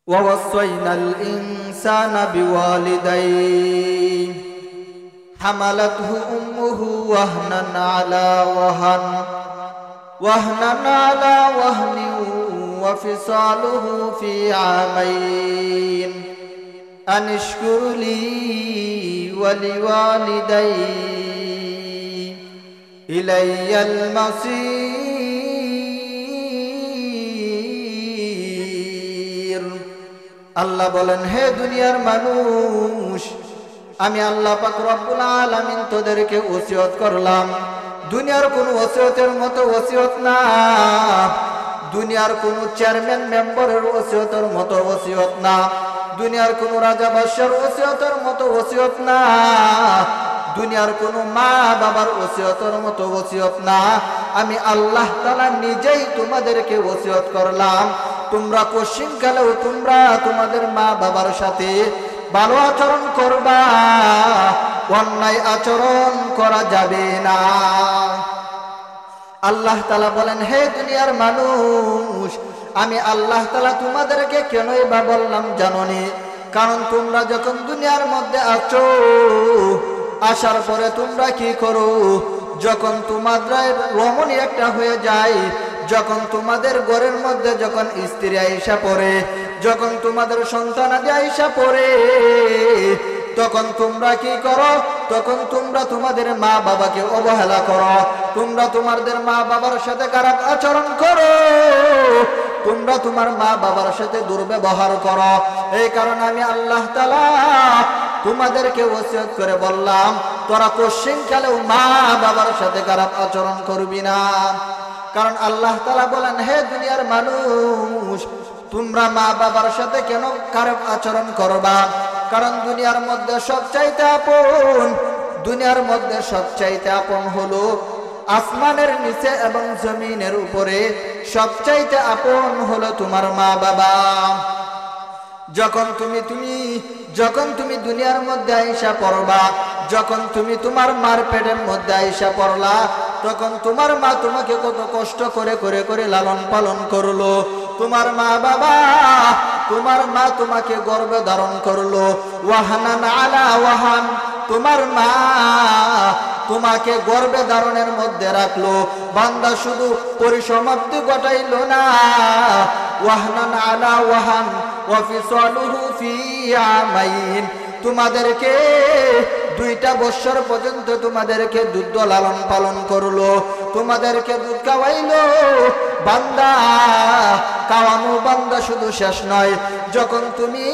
ووصينا الإنسان بوالديه حملته أمه وهنا على وهن وفصاله في عامين أن اشكر لي ولوالدي إلي المصير আল্লাহ বলেন, হে দুনিয়ার মানুষ, আমি আল্লাহ পাক রব্বুল আলামিন তোদেরকে ওসিয়ত করলাম। দুনিয়ার কোন ওসিয়তের মতো ওসিয়ত না, দুনিয়ার কোন চেয়ারম্যান মেম্বারের ওসিয়তের মতো ওসিয়ত না, দুনিয়ার কোন রাজা বাদশার ওসিয়তের মতো ওসিয়ত না, দুনিয়ার কোন মা বাবার ওসিয়তের মতো ওসিয়ত না। আমি আল্লাহ তাআলা নিজেই তোমাদেরকে ওসিয়ত করলাম, তোমরা পশ্চিমকালেও তোমরা তোমাদের মা বাবার সাথে ভালো আচরণ করবা, অন্যায় আচরণ করা যাবে না। আল্লাহ তাআলা বলেন, হে দুনিয়ার মানুষ, আমি আল্লাহ তাআলা তোমাদেরকে কেনই বা বললাম জানোনি? কারণ তোমরা যখন দুনিয়ার মধ্যে আছো, আসার পরে তোমরা কি করো? যখন তোমাদের রমণী একটা হয়ে যায়, যখন তোমাদের ঘরের মধ্যে যখন স্ত্রী আইসা পড়ে, যখন তোমাদের সন্তানাদি আইসা পড়ে, তখন তোমরা কি করো? তখন তোমরা তোমাদের মা বাবাকে অবহেলা করো, তোমরা তোমাদের মা বাবার সাথে খারাপ আচরণ করো, তোমরা তোমার মা বাবার সাথে দুর্ব্যবহার করো। এই কারণে আমি আল্লাহ তাআলা তোমাদেরকে ওসিয়ত করে বললাম, তোরা পশ্চিমকালেও মা বাবার সাথে খারাপ আচরণ করবি না। কারণ আল্লাহ তাআলা বলেন, হে দুনিয়ার মানুষ, তোমরা মা বাবার সাথে কেন খারাপ আচরণ করবা? কারণ দুনিয়ার মধ্যে সবচাইতে আপন হলো আসমানের নিচে এবং জমিনের উপরে সবচাইতে আপন হলো তোমার মা বাবা। যখন তুমি দুনিয়ার মধ্যে আইসা পড়বা, যখন তুমি তোমার মার পেটের মধ্যে আইসা পড়লা, তখন তোমার মা তোমাকে কত কষ্ট করে করে করে লালন পালন করলো। তোমার মা তোমাকে গর্ভে ধারণ করলো, ওয়াহানান আলা ওয়াহান, তোমার মা তোমাকে গর্ভে ধারণের মধ্যে রাখলো। বান্দা শুধু পরিসমাপ্তি ঘটাইলো না, ওয়াহানান আলা ওয়াহান ওয়া ফিসালুহু ফি আমাইন, তোমাদেরকে 2টা বছর পর্যন্ত তোমাদেরকে দুধ লালন পালন করলো, তোমাদেরকে দুধ খাওয়াইলো। বান্দা খাওয়ানো বান্দা শুধু শেষ নয়, যখন তুমি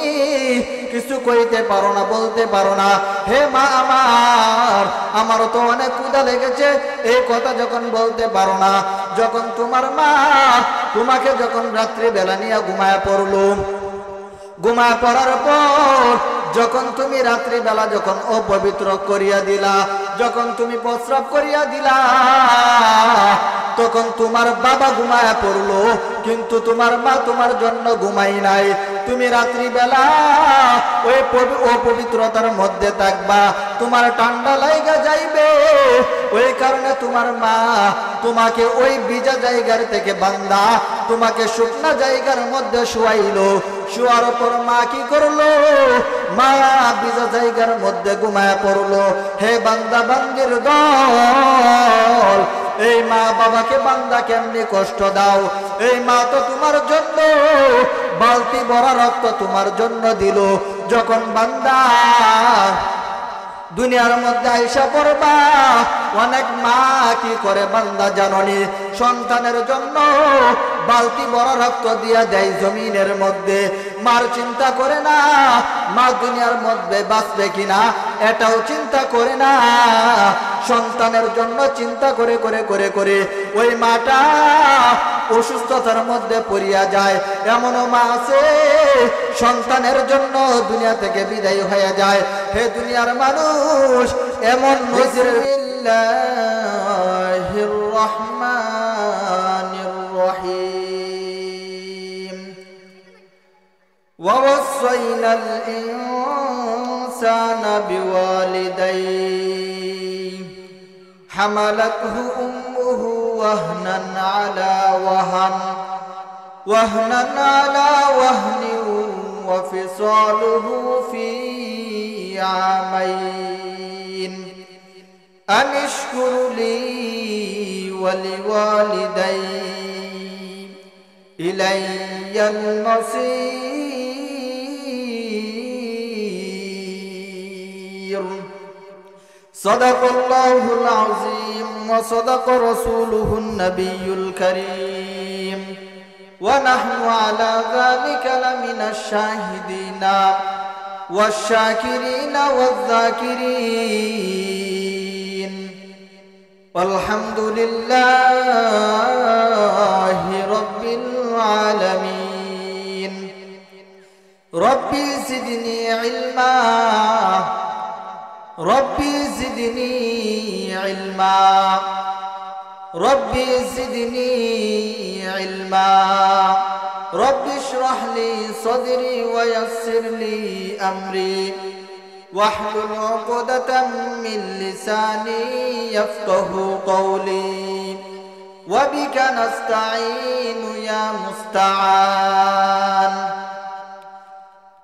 কিছু কইতে পারো না, বলতে পারো না, হে মা আমারও তো অনেক ক্ষুধা লেগেছে, এই কথা যখন বলতে পারো না, যখন তোমার মা তোমাকে যখন রাত্রি বেলা নিয়ে ঘুমায় পড়ার পর যখন তুমি রাত্রি বেলা যখন অপবিত্র করিয়া দিলা, যখন তুমি প্রস্রাব করিয়া দিলা, তখন তোমার বাবা ঘুমায়া পড়লো, কিন্তু তোমার মা তোমার জন্য ঘুমাই নাই। তুমি রাত্রি বেলা ওই অপবিত্রতার মধ্যে থাকবা, তোমার ঠান্ডা লাইগা যাইবে। ওই কারণে তোমার মা তোমাকে ওই ভিজা জায়গার থেকে বান্দা তোমাকে শুকনা জায়গার মধ্যে শুয়াইলো। শুয়ার পর মা কি করলো? মা ভিজা জায়গার মধ্যে ঘুমায়া পড়লো। হে বান্দা বান্দির দল, এই মা বাবাকে বান্দা কেমনি কষ্ট দাও? এই মা তো তোমার জন্য বালতি ভরা রক্ত তোমার জন্য দিল। যখন বান্দা দুনিয়ার মধ্যে আইসা পড়বা, অনেক মা কি করে বান্দা জাননি? সন্তানের জন্য বালতি ভরা রক্ত দিয়া দেয় জমিনের মধ্যে। মার চিন্তা করে না মা দুনিয়ার মধ্যে বাঁচবে কিনা, এটাও চিন্তা করে না। সন্তানের জন্য চিন্তা করে করে করে করে ওই মাটা অসুস্থতার মধ্যে পড়িয়া যায়। এমনও মা আছে সন্তানের জন্য দুনিয়া থেকে বিদায় হয়ে যায়। হে দুনিয়ার মানুষ, এমন বিসমিল্লাহির রহমানির রহিম। ওয়াসাইনাল ইনসানা বিওয়ালিদাইহি হামালাতহু উম্মুহু ওয়াহনান আলা ওয়াহন وفصاله في عامين أن اشكر لي ولوالدي إلي المصير صدق الله العظيم وصدق رسوله النبي الكريم ونحن على ذلك لمن الشاهدين والشاكرين والذاكرين والحمد لله رب العالمين ربي زدني علما ربي زدني علما ربي زدني علما رب اشرح لي صدري ويسر لي أمري واحلل عقدة من لساني يفقه قولي وبك نستعين يا مستعان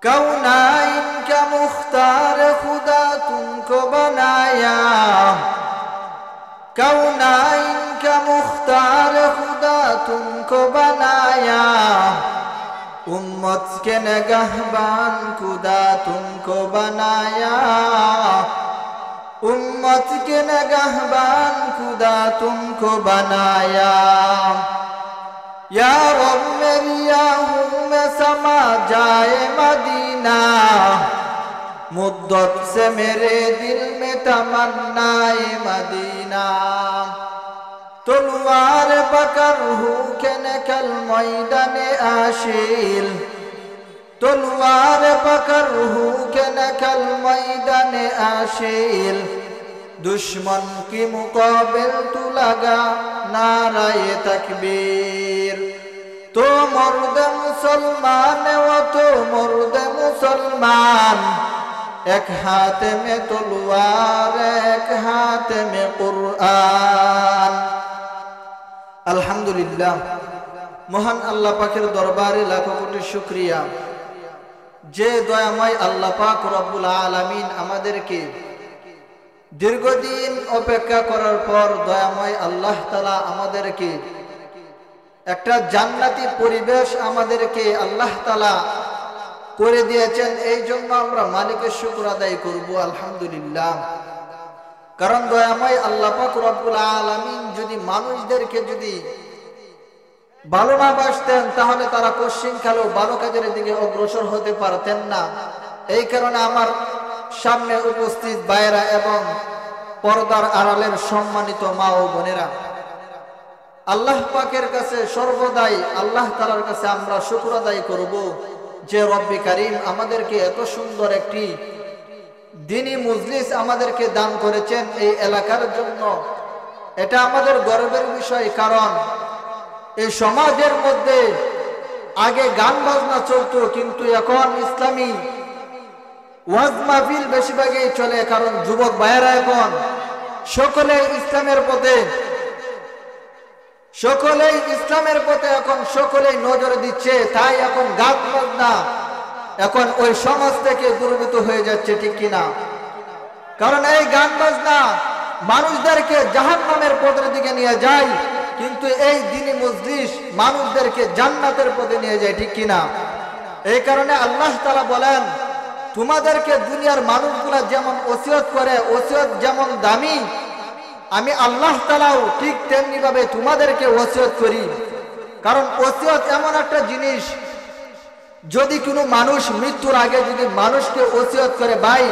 कौनाइन का मुख्तार खुदा तुमको बनाया कौनाइन का मुख्तार खुदा तुमको बनाया उम्मत के नगहबान खुदा तुमको बनाया उम्मत के नगहबान खुदा तुमको बनाया या रब मेरी आहूं में समा जाए मदीना मुद्दत से मेरे दिल में तमन्नाए मदीना तलवार पकड़ हूँ के निकल मैदाने आशील तलवार पकड़ हूँ के निकल मैदाने आशील दुश्मन की मुकाबिल तू लगा नाराए तकबीर तो मर्द मुसलमान वो तो मर्द मुसलमान एक हाथ में तलवार एक हाथ में कुरान अल्हम्दुलिल्लाह महान अल्लाह पाकेर दरबारे लाखो कोटी शुक्रिया जे दयामय अल्लाह पाक रब्बुल आलामीन आमादेरके दीर्घदिन अपेक्षा करार पर दयामय अल्लाह ताआला आमादेरके একটা জান্নাতি পরিবেশ আমাদেরকে আল্লাহ তাআলা করে দিয়েছেন এই জন্য আমরা মালিকের শুকর আদায় করব আলহামদুলিল্লাহ কারণ দয়াময় আল্লাহ পাক রব্বুল আলামিন যদি মানুষদেরকে যদি ভালো না বাসতেন তাহলে তারা কোশ্চিনকালেও ভালো কাজের দিকে অগ্রসর হতে পারতেন না এই কারণে আমার সামনে উপস্থিত ভাইরা এবং পর্দার আড়ালের সম্মানিত মা ও বোনেরা আল্লাহ পাকের কাছে সর্বদাই আল্লাহ তাআলার কাছে আমরা শুকর আদায় করব যে রব্বি কারীম আমাদেরকে এত সুন্দর একটি দ্বীনি মজলিস আমাদেরকে দান করেছেন এই এলাকার জন্য এটা আমাদের গর্বের বিষয় কারণ এই সমাজের মধ্যে আগে গান বাজনা চলতো কিন্তু এখন ইসলামী ওয়াজ মাহফিল বেশিরভাগই চলে কারণ যুবক ভাইয়েরা এখন সকলেই ইসলামের পথে এখন সকলেই নজর দিচ্ছে তাই এখন গান বাজনা এখন ওই সমাজ থেকে দূরীভূত হয়ে যাচ্ছে ঠিক কিনা কারণ এই গান বাজনা মানুষদেরকে জাহান্নামের পথের দিকে নিয়ে যায় কিন্তু এই দ্বীনি মজলিস মানুষদেরকে জান্নাতের পথে নিয়ে যায় ঠিক কিনা এই কারণে আল্লাহ তাআলা বলেন তোমাদেরকে দুনিয়ার মানুষগুলা যেমন ওসিয়ত করে ওসিয়ত যেমন দামি আমি আল্লাহ তাআলাও ঠিক তেমনি ভাবে তোমাদেরকে ওসিয়ত করি কারণ ওসিয়ত এমন একটা জিনিস যদি কোনো মানুষ মৃত্যুর আগে যদি মানুষকে ওসিয়ত করে ভাই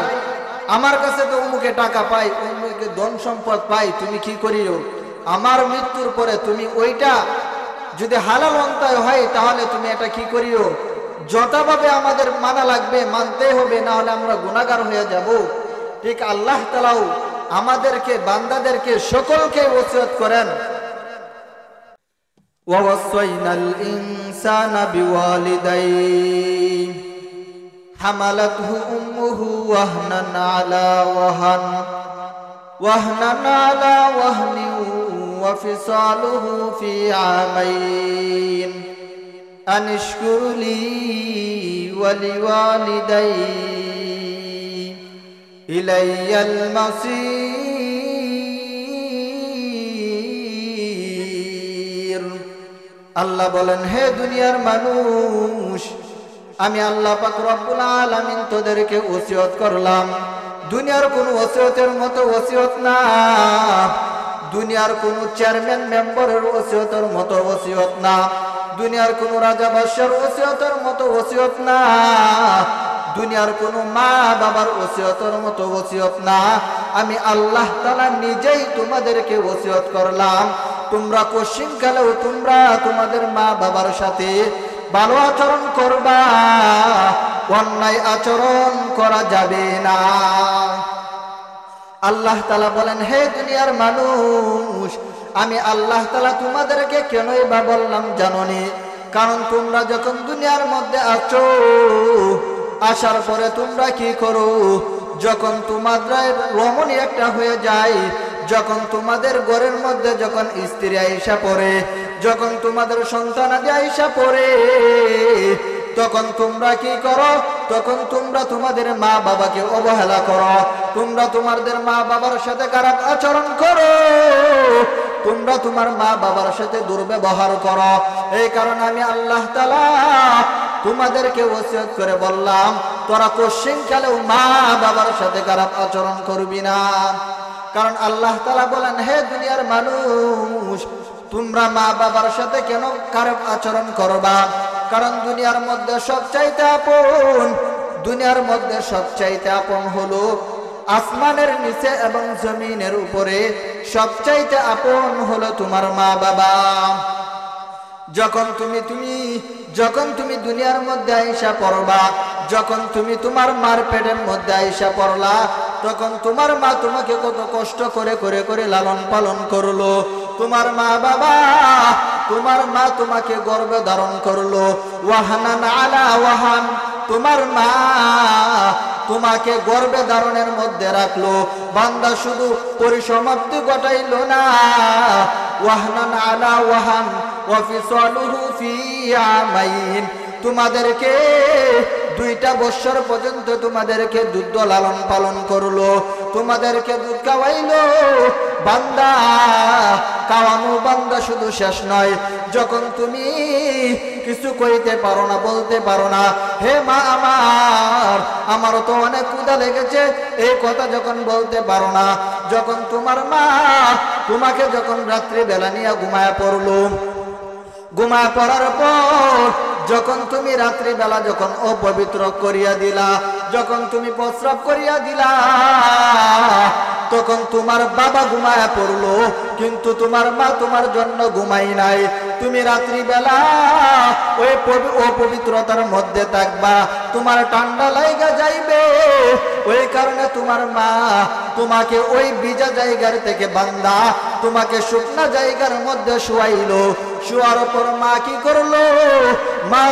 আমার কাছে তো অমুকে টাকা পাই অমুকে ধন সম্পদ পাই তুমি কি করিও আমার মৃত্যুর পরে তুমি ওইটা যদি হালাল অন্তায় হয় তাহলে তুমি এটা কি করিও যথাভাবে আমাদের মানা লাগবে মানতে হবে না হলে আমরা গুনাহগার হয়ে যাব ঠিক আল্লাহ তাআলাও আমাদেরকে বান্দাদেরকে সকলকে ওসিয়ত করেন ওয়াসাইনাল ইনসানা বিওয়ালিদাইহি হামালাতহু উম্মুহু ওয়াহনান আলা ওয়াহনিন ওয়া ফিসালুহু ফি আমাইন আনিশকুরলি ওয়ালিওয়ালিদাই ইলাইয়াল মাসির। আল্লাহ বলেন, হে দুনিয়ার মানুষ, আমি আল্লাহ পাক রব্বুল আলামিন তোদেরকে ওসিয়ত করলাম। দুনিয়ার কোন ওসিয়তের মতো ওসিয়ত না, দুনিয়ার কোন চেয়ারম্যান মেম্বারের ওসিয়তের মতো ওসিয়ত না, দুনিয়ার কোন রাজা বাদশার ওসিয়তের মতো ওসিয়ত না, দুনিয়ার কোন মা বাবার ওসিয়তের মতো ওসিয়ত না। আমি আল্লাহ তাআলা নিজেই তোমাদেরকে ওসিয়ত করলাম, তোমরা পশ্চিমকালেও তোমরা তোমাদের মা বাবার সাথে ভালো আচরণ করবা, অন্যায় আচরণ করা যাবে না। আল্লাহ তাআলা বলেন, হে দুনিয়ার মানুষ, আমি আল্লাহ তাআলা তোমাদেরকে কেনই বা বললাম জানোনি? কারণ তোমরা যখন দুনিয়ার মধ্যে আছো, আসার পরে তোমরা কি করো? যখন তোমাদের রমণী একটা হয়ে যায়, যখন তোমাদের ঘরের মধ্যে যখন স্ত্রী আইসা পড়ে, যখন তোমাদের সন্তানাদি আইসা পড়ে, তখন তোমরা কি করো? তখন তোমরা তোমাদের মা বাবাকে অবহেলা করো, তোমরা তোমাদের মা বাবার সাথে খারাপ আচরণ করো, তোমরা তোমার মা বাবার সাথে দুর্ব্যবহার করো। এই কারণে আমি আল্লাহ তাআলা তোমাদেরকে ওসিয়ত করে বললাম, তোরা পশ্চিমকালেও মা বাবার সাথে খারাপ আচরণ করবি না। কারণ আল্লাহ তাআলা বলেন, হে দুনিয়ার মানুষ, তোমরা মা বাবার সাথে কেন খারাপ আচরণ করবা? কারণ দুনিয়ার মধ্যে সবচাইতে আপন, দুনিয়ার মধ্যে সবচাইতে আপন হলো আসমানের নিচে এবং জমিনের উপরে সবচাইতে আপন হলো তোমার মা বাবা। যখন তুমি দুনিয়ার মধ্যে আইসা পড়বা, যখন তুমি তোমার মার পেটের মধ্যে আইসা পড়লা, তখন তোমার মা তোমাকে কত কষ্ট করে করে করে লালন পালন করলো। তোমার মা বাবা, তোমার মা তোমাকে গর্ভে ধারণ করলো, ওয়াহানান আলা ওয়াহান, তোমার মা তোমাকে গর্ভে ধারণের মধ্যে রাখলো। বান্দা শুধু পরিসমাপ্তি ঘটাইলো না, ওয়াহানান আলা ওয়াহান ওয়া ফিসালুহু ফি আমাইন, তোমাদেরকে 2টা বছর পর্যন্ত তোমাদেরকে দুধ লালন পালন করলো, তোমাদেরকে দুধ খাওয়াইলো। বান্দা, খাওয়ানো বান্দা শুধু শেষ নয়, যখন তুমি কিছু কইতে পারো না, বলতে পারো না, হে মা আমারও তো অনেক ক্ষুধা লেগেছে, এই কথা যখন বলতে পারো না, যখন তোমার মা তোমাকে যখন রাত্রি বেলা নিয়ে ঘুমায়া পড়লো, ঘুমায় পড়ার পর যখন তুমি রাত্রি বেলা যখন অপবিত্র করিয়া দিলা, যখন তুমি প্রস্রাব করিয়া দিলা, তখন তোমার বাবা ঘুমায় পড়লো, কিন্তু তোমার মা তোমার জন্য ঘুমাই নাই। তুমি রাত্রি বেলা ওই অপবিত্রতার মধ্যে থাকবা, তোমার ঠান্ডা লাইগা যাইবে। ওই কারণে তোমার মা তোমাকে ওই ভিজা জায়গার থেকে বান্দা তোমাকে শুকনা জায়গার মধ্যে শুয়াইলো। শুয়ার পর মা কি করলো? মা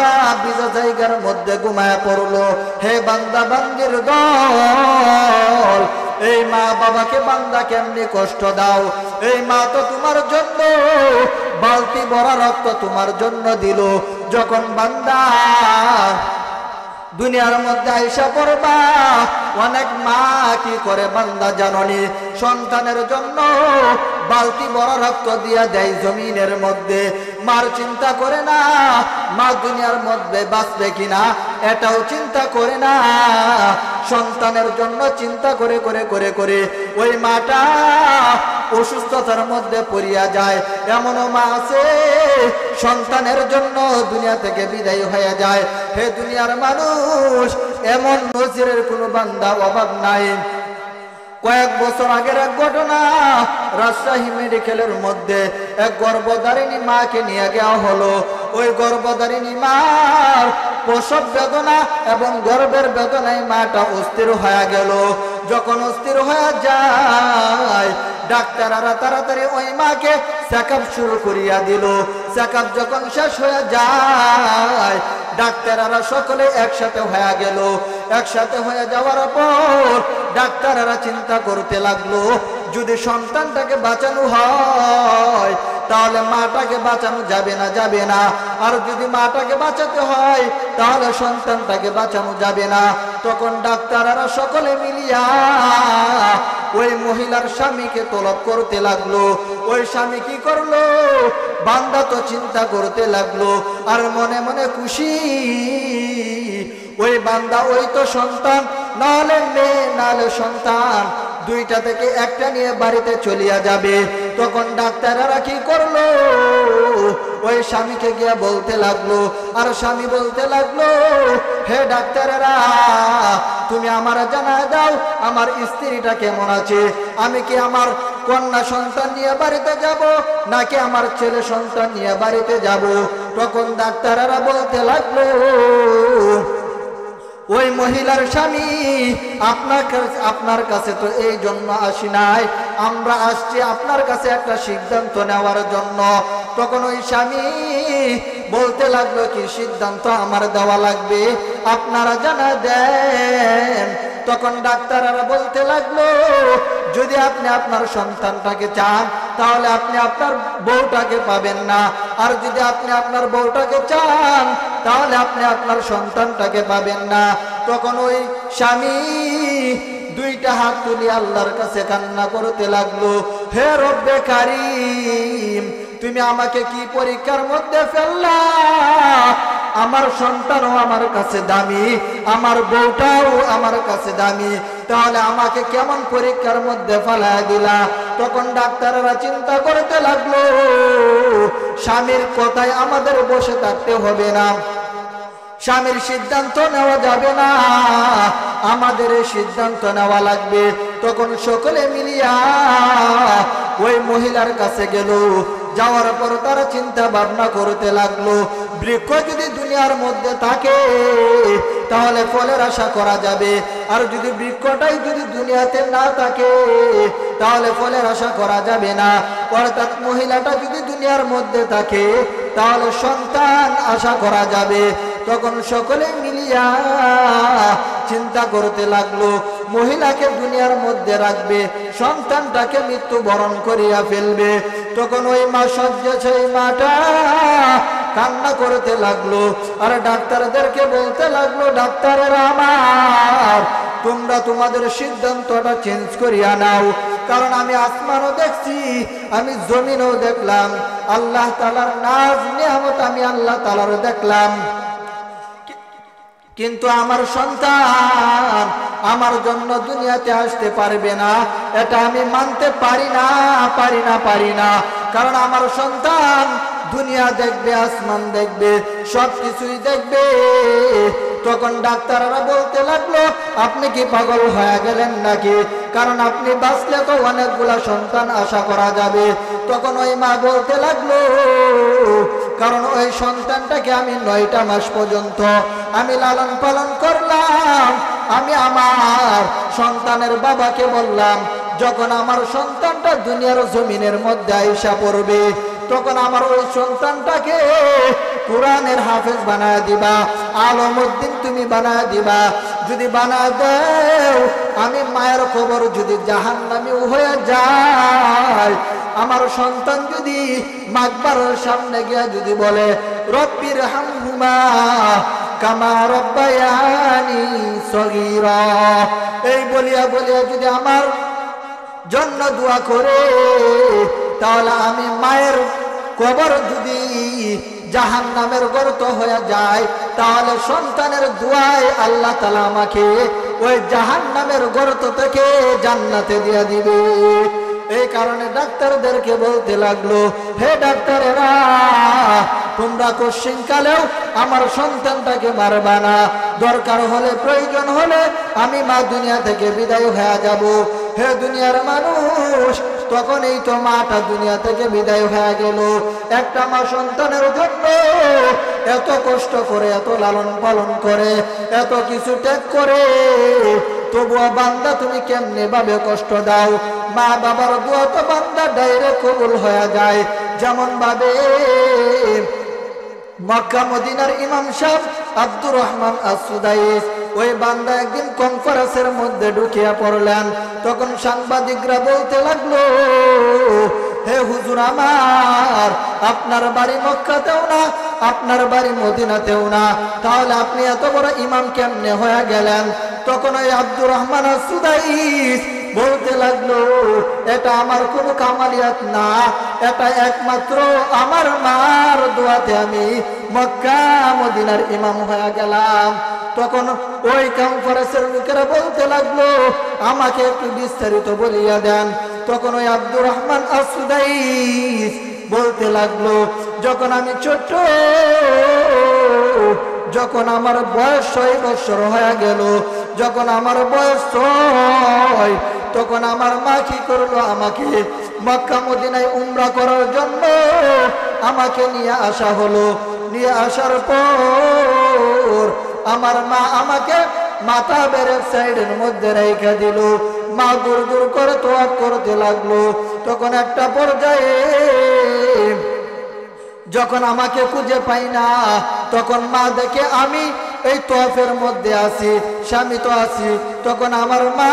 ভিজা জায়গার মধ্যে ঘুমায় পড়লো। হে বান্দা বান্দির দল, এই মা বাবাকে বান্দা কেমনি কষ্ট দাও? এই মা তো তোমার জন্য বালতি ভরা রক্ত তোমার জন্য দিল। যখন বান্দা দুনিয়ার মধ্যে আইসা পড়বা, অনেক মা কি করে বান্দা জাননি? সন্তানের জন্য বালতি ভরা রক্ত দিয়া দেয় জমিনের মধ্যে। মার চিন্তা করে না মা দুনিয়ার মধ্যে বাঁচবে কিনা, এটাও চিন্তা করে না। সন্তানের জন্য চিন্তা করে করে করে করে ওই মাটা অসুস্থতার মধ্যে পড়িয়া যায়। এমনও মা আছে সন্তানের জন্য দুনিয়া থেকে বিদায় হয়ে যায়। হে দুনিয়ার মানুষ, এমন নজিরের কোনো বান্দা অভাব নাই। কয়েক বছর আগের এক ঘটনা, রাজশাহী মেডিকেলের মধ্যে এক গর্ভধারিণী মাকে নিয়ে যাওয়া হলো। ওই গর্ভধারিণী মার প্রসব বেদনা এবং গর্ভের বেদনায় মাটা অস্থির হয়ে গেল। যখন অস্থির হয়ে যায়, ডাক্তাররা তাড়াতাড়ি ওই মাকে চেকআপ শুরু করিয়া দিল। চেকআপ যখন শেষ হয়ে যায়, ডাক্তাররা সকলে একসাথে হয়ে গেল। একসাথে হয়ে যাওয়ার পর ডাক্তাররা চিন্তা করতে লাগলো, যদি সন্তানটাকে বাঁচানো হয় তাহলে মাটাকে বাঁচানো যাবে না, যাবে না। আর যদি মাটাকে বাঁচাতে হয় তাহলে সন্তানটাকে বাঁচানো যাবে না। তখন ডাক্তাররা সকলে মিলিয়া ওই মহিলার স্বামীকে তলব করতে লাগলো। ওই স্বামী কি করলো? বান্দা তো চিন্তা করতে লাগলো আর মনে মনে খুশি, ওই বান্দা ওই তো সন্তান, নাহলে মেয়ে নাহলে সন্তান, দুইটা থেকে একটা নিয়ে বাড়িতে চলিয়া যাবে। তখন ডাক্তাররা কি করলো? ওই স্বামীকে গিয়া বলতে লাগলো, আর স্বামী বলতে লাগলো, হে ডাক্তাররা, তুমি আমার জানায় দাও আমার স্ত্রীটা কেমন আছে। আমি কি আমার কন্যা সন্তান নিয়ে বাড়িতে যাব নাকি আমার ছেলে সন্তান নিয়ে বাড়িতে যাব? তখন ডাক্তাররা বলতে লাগলো, ওই মহিলার স্বামী, আপনার কাছে তো এই জন্য আসি নাই, আমরা আসছি আপনার কাছে একটা সিদ্ধান্ত নেওয়ার জন্য। তখন ওই স্বামী বলতে লাগলো, কি সিদ্ধান্ত আমার দেওয়া লাগবে, আপনারা জানা দেন। তখন ডাক্তাররা বলতে লাগলো, যদি আপনি আপনার সন্তানটাকে চান তাহলে আপনি আপনার বউটাকে পাবেন না, আর যদি আপনি আপনার বউটাকে চান তাহলে আপনি আপনার সন্তানটাকে পাবেন না। তখন ওই স্বামী দুইটা হাত তুলে আল্লাহর কাছে কান্না করতে লাগলো, হে রব্বে কারীম, তুমি আমাকে কি পরীক্ষার মধ্যে ফেললা? আমার সন্তানও আমার কাছে দামি, আমার বউটাও আমার কাছে দামি, তাহলে আমাকে কেমন পরীক্ষার মধ্যে ফেলায় দিলা? তখন ডাক্তাররা চিন্তা করতে লাগলো, স্বামীর কথায় আমাদের বসে থাকতে হবে না, স্বামীর সিদ্ধান্ত নেওয়া যাবে না, আমাদের সিদ্ধান্ত নেওয়া লাগবে। তখন সকলে মিলিয়া ওই মহিলার কাছে গেল। যাওয়ার পর তারা চিন্তা ভাবনা করতে লাগলো, বৃক্ষ যদি দুনিয়ার মধ্যে থাকে তাহলে ফলের আশা করা যাবে, আর যদি বৃক্ষটাই যদি দুনিয়াতে না থাকে তাহলে ফলের আশা করা যাবে না। অর্থাৎ মহিলাটা যদি দুনিয়ার মধ্যে থাকে তাহলে সন্তান আশা করা যাবে। তখন সকলে মিলিয়া চিন্তা করতে লাগলো, মহিলাকে দুনিয়ার মধ্যে রাখবে, সন্তানটাকে মৃত্যুবরণ করিয়া ফেলবে। তখন ওই মা সেই মাটা কান্না করতে লাগলো, আর ডাক্তারদেরকে বলতে লাগলো, ডাক্তারেরা আমার, তোমরা তোমাদের সিদ্ধান্তটা চেঞ্জ করিয়া নাও, কারণ আমি আসমানও দেখছি, আমি জমিনও দেখলাম, আল্লাহ তাআলার নাজ নিয়ামত আমি আল্লাহ তাআলারও দেখলাম, কিন্তু আমার সন্তান আমার জন্য দুনিয়াতে আসতে পারবে না, এটা আমি মানতে পারি না। কারণ আমার সন্তান দুনিয়া দেখবে, আসমান দেখবে, সবকিছুই দেখবে। তখন ডাক্তাররা বলতে লাগলো, আপনি কি পাগল হয়ে গেলেন নাকি? কারণ আপনি বাঁচলে তো অনেকগুলা সন্তান আশা করা যাবে। তখন ওই মা বলতে লাগলো, কারণ ওই সন্তানটাকে আমি 9টা মাস পর্যন্ত আমি লালন পালন করলাম। আমি আমার সন্তানের বাবাকে বললাম, যখন আমার সন্তানটা দুনিয়ার জমিনের মধ্যে আইসা পড়বে তখন আমার ওই সন্তানটাকে কোরআনের হাফেজ বানায় দিবা, আলমউদ্দিন তুমি বানায় দিবা। যদি বানায় দাও, আমি মায়ের খবর যদি জাহান্নামী হয়ে যায়, আমার সন্তান যদি মাকবারের সামনে গিয়া যদি বলে, রব্বির হামহুমা কামা রব্বায়ানি সগীরা, এই বলিয়া যদি আমার জন্য দোয়া করে, তাহলে আমি মায়ের কবর যদি জাহান্নামের গর্ত হয়ে যায়, তাহলে সন্তানের দোয়ায় আল্লাহ তাআলা আমাকে ওই জাহান্নামের গর্ত থেকে জান্নাতে দিয়ে দিবে। এই কারণে ডাক্তারদেরকে বলতে লাগলো, হে ডাক্তারেরা, তোমরা কোশ্চিনকালেও আমার সন্তানটাকে মারবা না, দরকার হলে প্রয়োজন হলে আমি মা দুনিয়া থেকে বিদায় হয়ে যাব। হে দুনিয়ার মানুষ, তখন এই তো মাটা দুনিয়া থেকে বিদায় হয়ে গেল। একটা মা সন্তানের জন্য এত কষ্ট করে, এত লালন পালন করে, এত কিছু ত্যাগ করে, তবুও বান্দা তুমি কেমনে ভাবে কষ্ট দাও? মা বাবার দোয়া তো বান্দা ডাইরেক্ট কবুল হয়ে যায়। যেমন ভাবে মক্কা মদিনার ইমাম সাহেব আব্দুর রহমান আস-সুদাইস, ওই বান্দা একদিন কনফারেন্সের মধ্যে ঢুকিয়া পড়লেন। তখন সাংবাদিকরা বলতে লাগলো, হে হুজুর আমার, আপনার বাড়ি মক্কাতেও না, আপনার বাড়ি মদিনাতেও না, তাহলে আপনি এত বড় ইমাম কেমনে হয়ে গেলেন? তখন ওই আব্দুর রহমান আস-সুদাইস বলতে লাগলো, এটা আমার কোনো কামালিয়াত না, এটা একমাত্র আমার মার দোয়াতে আমি মক্কা মদিনার ইমাম হয়ে গেলাম। তখন ওই কনফারেন্সের লোকেরা বলতে লাগলো, আমাকে একটু বিস্তারিত বলিয়া দেন। তখন ওই আব্দুর রহমান আস-সুদাইস বলতে লাগলো, যখন আমি ছোট, যখন আমার বয়স 6 বছর হয়ে গেল, যখন আমার বয়স 6, তখন আমার মা কি করলো, আমাকে মক্কা মদিনায় উমরা করার জন্য আমাকে নিয়ে আসা হলো। নিয়ে আসার পর আমার মা আমাকে মাথা বেড়ে সাইডের মধ্যে রেখে দিল। মা দূর দূর করে তোয়াব করতে লাগলো। তখন একটা পর্যায়ে যখন আমাকে খুঁজে পাই না, তখন মা দেখে আমি এই তোয়াফের মধ্যে আছি, স্বামী তো আছি। তখন আমার মা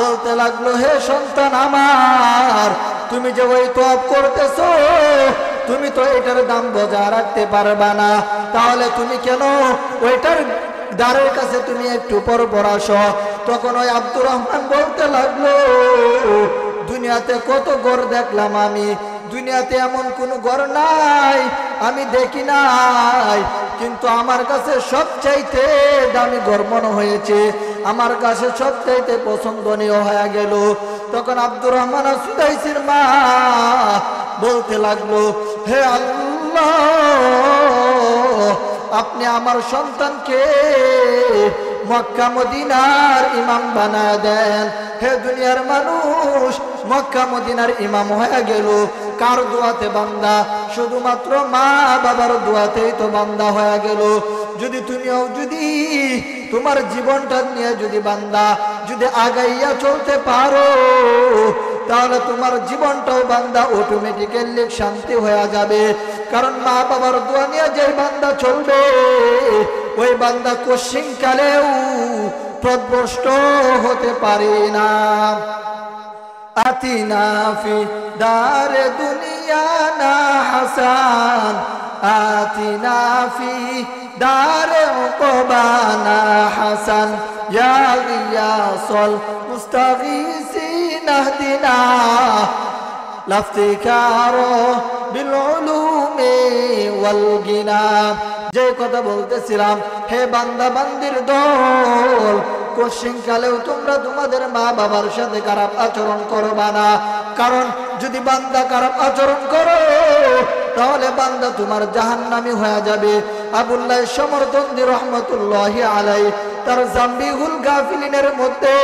বলতে লাগলো, হে সন্তান আমার, তুমি যে ওই তোয়াফ করতেছো, তুমি তো এটার দাম বজায় রাখতে পারবা না, তাহলে তুমি কেন ওইটার দ্বারের কাছে তুমি একটু পর আসো। তখন ওই আব্দুর রহমান বলতে লাগলো, দুনিয়াতে কত ঘর দেখলাম আমি, দুনিয়াতে এমন কোনো ঘর নাই আমি দেখি নাই, কিন্তু আমার কাছে সবচাইতে দামি ঘর মনে হয়েছে, আমার কাছে সবচাইতে পছন্দনীয় হয়ে গেল। তখন আব্দুর রহমান আস-সুদাইসির মা বলতে লাগলো, হে আল্লাহ, আপনি আমার সন্তানকে মক্কা মদিনার ইমাম বানায় দেন। হে দুনিয়ার মানুষ, মক্কা মদিনার ইমাম হয়ে গেল কার দোয়াতে বান্দা? শুধুমাত্র মা বাবার দোয়াতেই তো বান্দা হয়ে গেল। যদি তুমিও যদি তোমার জীবনটা নিয়ে যদি বান্দা যদি আগাইয়া চলতে পারো, তাহলে তোমার জীবনটাও বান্দা অটোমেটিক্যালি শান্তি হয়ে যাবে। কারণ মা বাবার দোয়া নিয়ে যে বান্দা চলবে, ওই বান্দা কোশ্চিন কালেও পথভ্রষ্ট হতে পারে না। আতিনা ফি দারে দুনিয়া না হাসান, আতিনা ফি দারে উকবা না হাসান, ইয়া গিয়াসল মুস্তাগীসিন আহদিনা লাফতিকারো বিল উলুমি ওয়াল গিনা। যে কথা বলতেছিলাম, হে বান্দা বান্দির দল, কোশ্চিন কালেও তোমরা তোমাদের মা বাবার সাথে খারাপ আচরণ করবা না। কারণ যদি বান্দা খারাপ আচরণ করো, তাহলে বান্দা তোমার জাহান্নামী হয়ে যাবে। আবুল্লাহ সমরদন্দি রহমতুল্লাহি আলাইহি তার জাম্বিহুল গাফিলিনের মধ্যে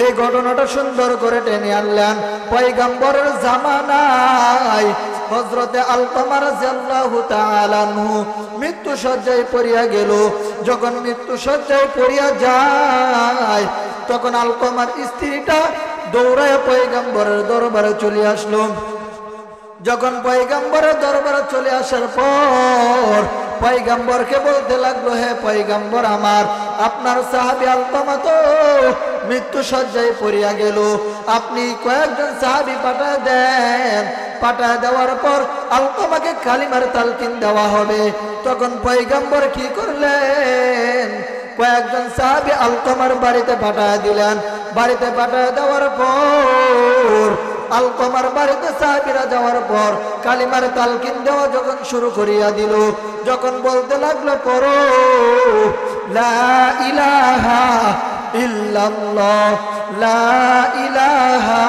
এই ঘটনাটা সুন্দর করে টেনে আনলেন। পয়গম্বরের জামানায় হযরতে আলকামা রাদিয়াল্লাহু তাআলা আনহু মৃত্যু শয্যায় পড়িয়া গেল। যখন মৃত্যু শয্যায় পড়িয়া যায়, তখন আলকামার স্ত্রীটা দৌড়ায় পয়গম্বরের দরবারে চলে আসলো। যখন পয়গম্বরের দরবারে চলে আসার পর পয়গম্বরকে বলতে লাগলো, হে পয়গম্বর আমার, আপনার সাহাবী আলকামা তো মৃত্যু শয্যায় পড়িয়া গেল, আপনি কয়েকজন সাহাবী পাঠায় দেন। পাঠায় দেওয়ার পর আলকামাকে কালিমার তালকিন দেওয়া হবে। তখন পয়গম্বর কি করলেন, কয়েকজন সাহাবী আলকামার বাড়িতে পাঠায় দিলেন। বাড়িতে পাঠায় দেওয়ার পর আলকামার বাড়িতে সাহাবীরা যাওয়ার পর কালিমার তালকিন দেওয়া যখন শুরু করিয়া দিল, যখন বলতে লাগলো, পড়ো লা ইলাহা ইল্লাল্লাহ, লা ইলাহা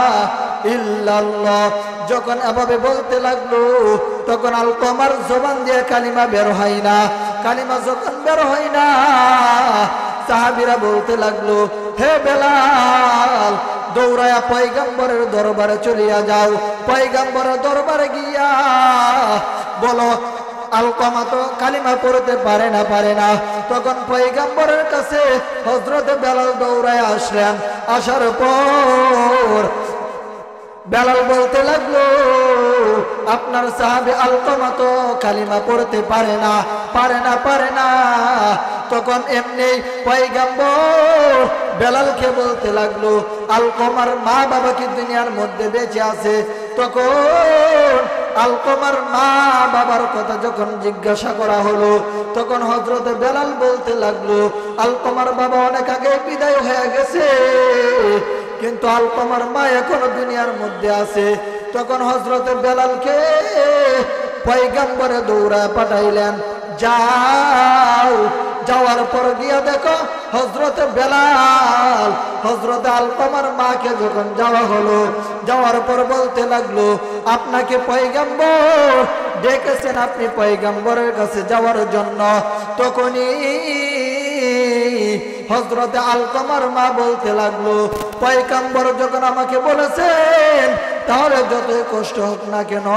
ইল্লাল্লাহ, যখন এভাবে বলতে লাগলো, তখন আলকামার জবান দিয়ে কালিমা বের হয় না। কালিমা যখন বের হয় না, সাহাবীরা বলতে লাগলো, হে বেলাল, দৌড়ায়া পয়গম্বরের দরবারে চলিয়া যাও। পয়গম্বরের দরবারে গিয়া বলো, আলকামা তো কালিমা পড়তে পারে না। তখন পয়গম্বরের কাছে হযরতে বেলাল দৌড়ায় আসলেন। আসার পর বেলাল বলতে লাগলো, আপনার সাহাবী আলকমা তো কালিমা পড়তে পারে না। তখন এমনি পয়গম্বর বেলালকে বলতে লাগলো, আলকমার মা বাবা কি দুনিয়ার মধ্যে বেঁচে আছে? তখন আলকমার মা বাবার কথা যখন জিজ্ঞাসা করা হলো, তখন হযরত বেলাল বলতে লাগলো, আলকমার বাবা অনেক আগে বিদায় হয়ে গেছে, কিন্তু আলকমার মা এখনো দুনিয়ার মধ্যে আছে। তখন হযরত বেলালকে পয়গম্বরে দৌড়ায় পাঠাইলেন, যাওয়ার পর গিয়া দেখো হযরত বেলাল হযরত আলকমার মাকে যখন যাওয়া হলো, যাওয়ার পর বলতে লাগলো, আপনাকে পয়গম্বর ডেকেছেন, আপনি পয়গম্বরের কাছে যাওয়ার জন্য। তখনই হযরত আলকমার মা বলতে লাগলো, পয়গম্বর যখন আমাকে বলেছেন, তাহলে যতই কষ্ট হোক না কেন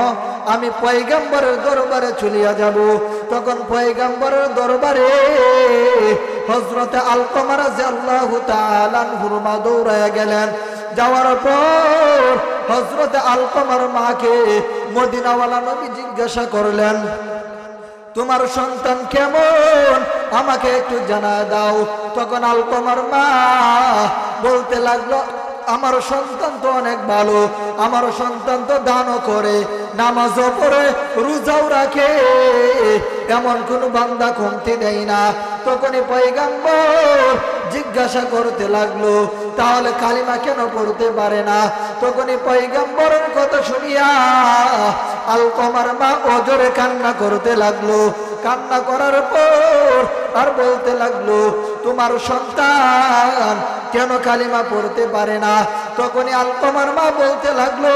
আমি পয়গম্বরের দরবারে চলিয়া যাব। তখন পয়গম্বরের দরবারে হযরত আলকমা রাদিয়াল্লাহু তাআলা আনহুর মা দৌড়ায়া গেলেন। যাওয়ার পর হযরত আলকমার মাকে মদিনাওয়ালা নবী জিজ্ঞাসা করলেন, তোমার সন্তান কেমন, আমাকে একটু জানায় দাও। তখন আলকমার মা বলতে লাগলো, আমার সন্তান তো অনেক ভালো, আমার সন্তান তো দানও করে, নামাজও পড়ে, রোজাও রাখে, এমন কোন বান্দা কমতি দেয় না। তখনই পয়গম্বর জিজ্ঞাসা করতে লাগলো, তাহলে কালিমা কেন পড়তে পারে না? তখনই পয়গম্বরের কথা শুনিয়া আলকমার মা অজরে কান্না করতে লাগলো। কান্না করার পর আর বলতে লাগলো, তোমার সন্তান কেন কালিমা পড়তে পারে না? তখনই আলকমার মা বলতে লাগলো,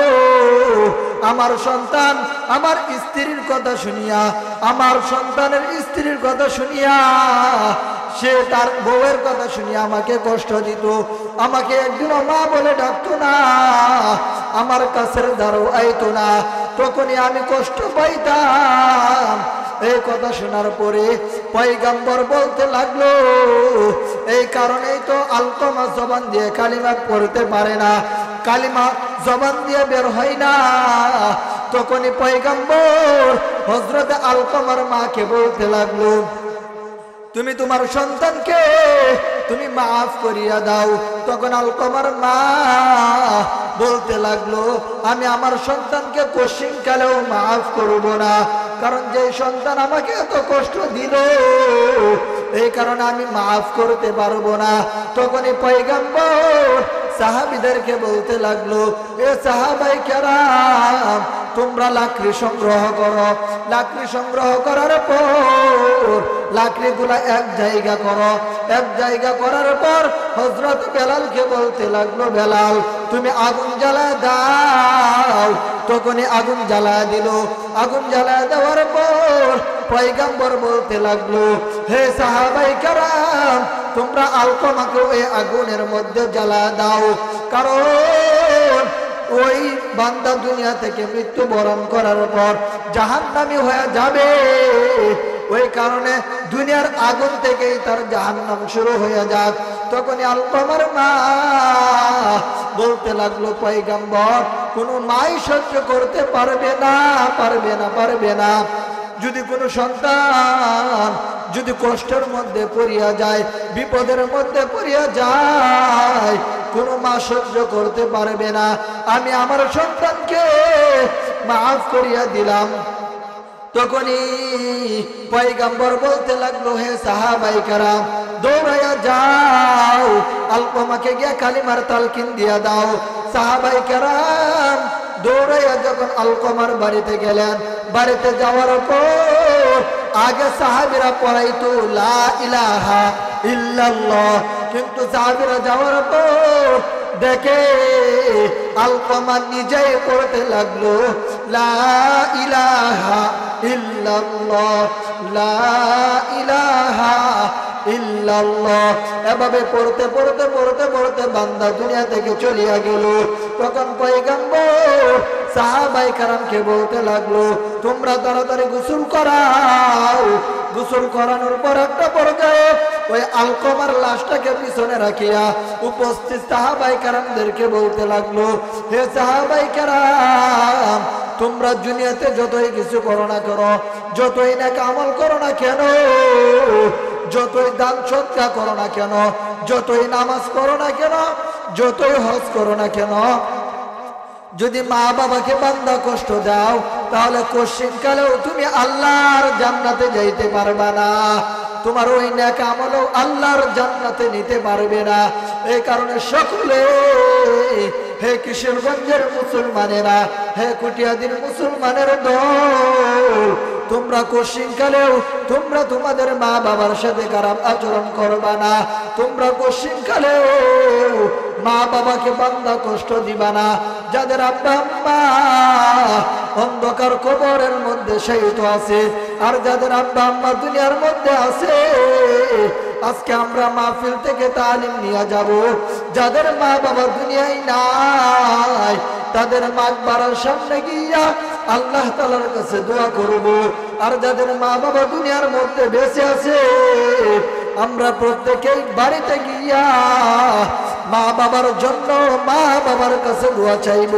আমার সন্তান আমার স্ত্রীর কথা শুনিয়া, আমার সন্তানের স্ত্রীর কথা শুনিয়া, সে তার বউয়ের কথা শুনিয়া আমাকে কষ্ট দিত, আমাকে একদিনও মা বলে ডাকতো না, আমার কাছের দ্বারও আইতো না, তখনই আমি কষ্ট পাইতাম। এই কথা শোনার পরে পয়গম্বর বলতে লাগলো, এই কারণেই তো আলকমা জবান দিয়ে কালিমা পড়তে পারে না, কালিমা জবান দিয়ে বের হয় না। তখনই পয়গম্বর হযরত আলকমার মাকে বলতে লাগলো, তুমি তোমার সন্তানকে তুমি মাফ করিয়া দাও। তখন আলকমার মা বলতে লাগলো, আমি আমার সন্তানকে কোশ্চিনকালেও মাফ করব না, কারণ যে সন্তান আমাকে এত কষ্ট দিল, এই কারণে আমি মাফ করতে পারবো না। তখনই পয়গম্বর সাহাবীদেরকে বলতে লাগলো, এ সাহাবায়ে কেরাম, তোমরা লাকড়ি সংগ্রহ করো, লাকড়ি সংগ্রহ করার পর লাকড়িগুলা এক জায়গা করো, এক জায়গা করার পর হযরত বেলালকে বলতে লাগলো, বেলাল তুমি আগুন জ্বালায় দাও। তখনই আগুন জ্বালায় দিল। আগুন জ্বালায় দেওয়ার পর পয়গম্বর বলতে লাগলো, হে সাহাবায়ে কেরাম, তোমরা আলকমাকে এই আগুনের মধ্যে জ্বালায় দাও, কারণ ওই বান্দা দুনিয়া থেকে মৃত্যুবরণ করার পর জাহান্নামী হয়ে যাবে, ওই কারণে দুনিয়ার আগুন থেকেই তার জাহান্নাম শুরু হয়ে যাক। তখনই আলকমার মা বলতে লাগলো, পয়গম্বর কোনো মাই সহ্য করতে পারবে না, পারবে না। যদি কোনো সন্তান যদি কষ্টের মধ্যে পড়িয়া যায়, বিপদের মধ্যে পড়িয়া যায়, কোনো মা সহ্য করতে পারবে না। আমি আমার সন্তানকে মাফ করিয়া দিলাম। তখনই পয়গম্বর বলতে লাগলো, হে সাহাবায়ে কেরাম, দৌড়াইয়া যাও, আলকমাকে গিয়া কালিমার তালকিন দিয়া দাও। সাহাবায়ে কেরাম দৌড়াইয়া যখন আলকমার বাড়িতে গেলেন, বাড়িতে যাওয়ার পর আগে সাহাবীরা পড়াইতো লা ইলাহা ইল্লাল্লাহ, কিন্তু সাহাবীরা যাওয়ার পর দেখে আলকমা নিজেই পড়তে লাগলো লা ইলাহা ইল্লাল্লাহ, লা ইলাহা ইল্লাল্লাহ। এভাবে পড়তে পড়তে পড়তে পড়তে বান্দা দুনিয়া থেকে চলিয়া গেল। তখন পয়গম্বর সাহাবায়ে কেরামকে বলতে লাগলো, তোমরা তাড়াতাড়ি গোসল করাও। গোসল করানোর পর একটা পর্যায়ে ওই আলকমার লাশটাকে পিছনে রাখিয়া উপস্থিত সাহাবায়ে কেরামদেরকে বলতে লাগলো, হে সাহাবায়ে কেরাম, তোমরা দুনিয়াতে যতই কিছু করো না করো, যতই নেক আমল করো না কেন, যতই দান সদকা করো না কেন, যতই নামাজ পড়ো না কেন, যতই হজ করো না কেন, যদি মা বাবাকে বান্দা কষ্ট দাও, তাহলে কশিন কালেও তুমি আল্লাহর জান্নাতে যাইতে পারবে না। তোমার ওই নেক আমলও আল্লাহর জান্নাতে নিতে পারবে না। এই কারণে সকলে, হে কিশোরগঞ্জের মুসলমানেরা, হে কুটিয়াদির মুসলমানের দল, তোমরা কশিন কালেও তোমরা তোমাদের মা বাবার সাথে খারাপ আচরণ করবা না। তোমরা কশিন কালেও মা বাবাকে বান্দা কষ্ট দিবা না। যাদের আব্বা আম্মা অন্ধকার কবরের মধ্যে শায়িত আছে, আর যাদের আব্বা আম্মা দুনিয়ার মধ্যে আছে, আজকে আমরা মাহফিল থেকে তালিম নিয়ে যাব। যাদের মা বাবা দুনিয়ায় নাই, তাদের মাকবারার সামনে গিয়া আল্লাহ তাআলার কাছে দোয়া করব। আর যাদের মা বাবা দুনিয়ার মধ্যে বেঁচে আছে, আমরা প্রত্যেকেই বাড়িতে গিয়া মা বাবার জন্য মা বাবার কাছে দোয়া চাইব।